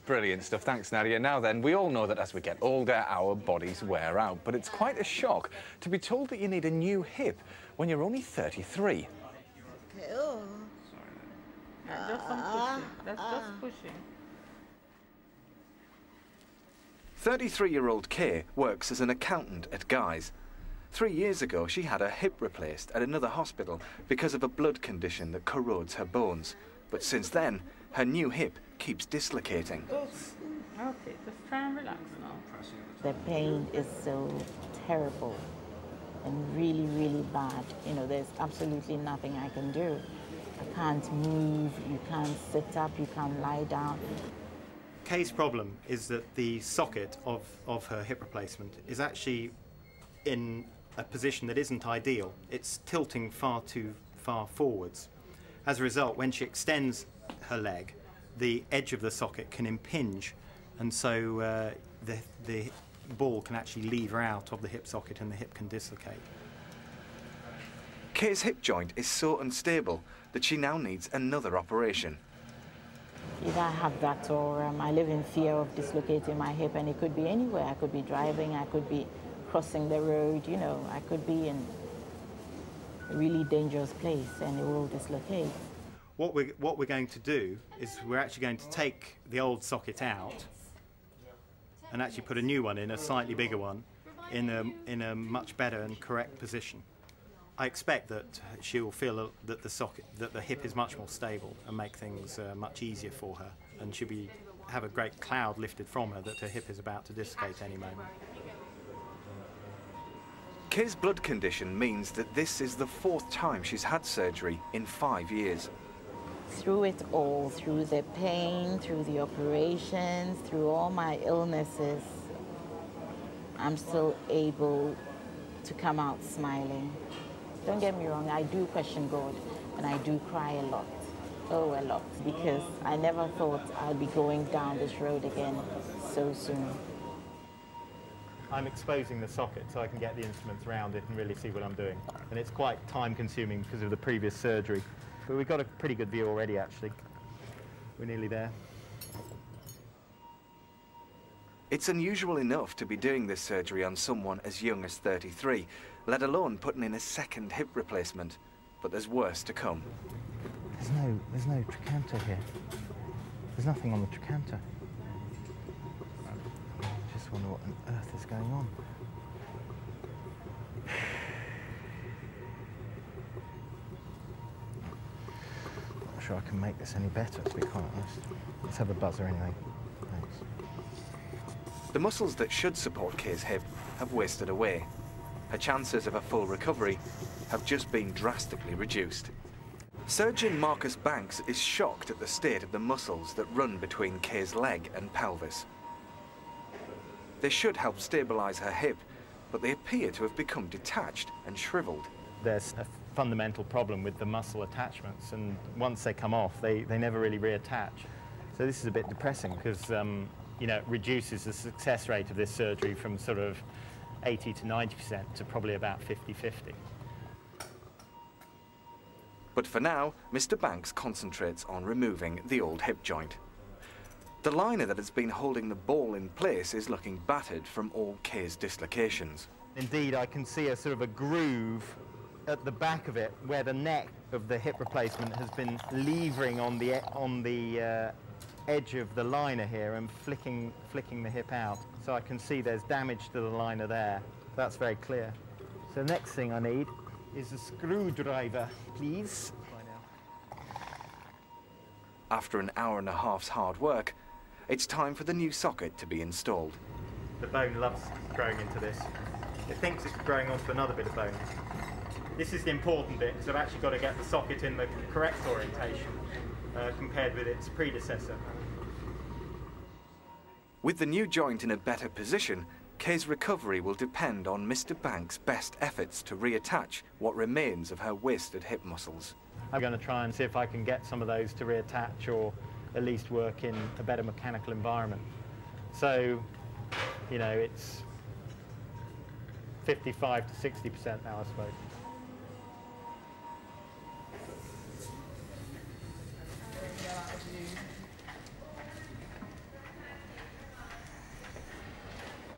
Brilliant stuff. Thanks, Nadia. Now then, we all know that as we get older, our bodies wear out, but it's quite a shock to be told that you need a new hip when you're only 33. Oh. Yeah, just some pushing. That's just pushing. 33-year-old Kay works as an accountant at Guy's. 3 years ago, she had her hip replaced at another hospital because of a blood condition that corrodes her bones. But since then, her new hip keeps dislocating. Okay, just try and relax now. The pain is so terrible and really, really bad. You know, there's absolutely nothing I can do. I can't move, you can't sit up, you can't lie down. Kay's problem is that the socket of her hip replacement is actually in a position that isn't ideal. It's tilting far too far forwards. As a result, when she extends her leg, the edge of the socket can impinge, and so the ball can actually lever out of the hip socket and the hip can dislocate. Kay's hip joint is so unstable that she now needs another operation. Either I have that or I live in fear of dislocating my hip, and it could be anywhere. I could be driving, I could be crossing the road, you know, I could be in a really dangerous place and it will dislocate. What we're going to do is we're actually going to take the old socket out and actually put a new one in, a slightly bigger one, in a much better and correct position. I expect that she will feel that the hip is much more stable and make things much easier for her, and she'll have a great cloud lifted from her that her hip is about to dislocate any moment. Kay's blood condition means that this is the 4th time she's had surgery in 5 years. Through it all, through the pain, through the operations, through all my illnesses, I'm still able to come out smiling. Don't get me wrong, I do question God, and I do cry a lot. Oh, a lot, because I never thought I'd be going down this road again so soon. I'm exposing the socket so I can get the instruments around it and really see what I'm doing. And it's quite time-consuming because of the previous surgery. But we've got a pretty good view already, actually. We're nearly there. It's unusual enough to be doing this surgery on someone as young as 33, let alone putting in a second hip replacement. But there's worse to come. There's no trochanter here. There's nothing on the trochanter. I just wonder what on earth is going on. Not sure I can make this any better, to be quite honest. Let's have a buzzer anyway. Thanks. The muscles that should support Kay's hip have wasted away. Her chances of a full recovery have just been drastically reduced. Surgeon Marcus Banks is shocked at the state of the muscles that run between Kay's leg and pelvis. They should help stabilise her hip, but they appear to have become detached and shriveled. There's a fundamental problem with the muscle attachments, and once they come off, they never really reattach. So this is a bit depressing because you know, it reduces the success rate of this surgery from sort of 80 to 90% to probably about 50-50. But for now, Mr. Banks concentrates on removing the old hip joint. The liner that has been holding the ball in place is looking battered from all Kay's dislocations. Indeed, I can see a sort of a groove at the back of it where the neck of the hip replacement has been levering on the edge of the liner here and flicking the hip out. So I can see there's damage to the liner there. That's very clear. So the next thing I need is a screwdriver, please. After an hour and a half's hard work, it's time for the new socket to be installed. The bone loves growing into this. It thinks it's growing onto another bit of bone. This is the important bit because I've actually got to get the socket in the correct orientation compared with its predecessor. With the new joint in a better position, Kay's recovery will depend on Mr. Banks' best efforts to reattach what remains of her wasted hip muscles. I'm going to try and see if I can get some of those to reattach or at least work in a better mechanical environment. So, you know, it's 55 to 60% now, I suppose.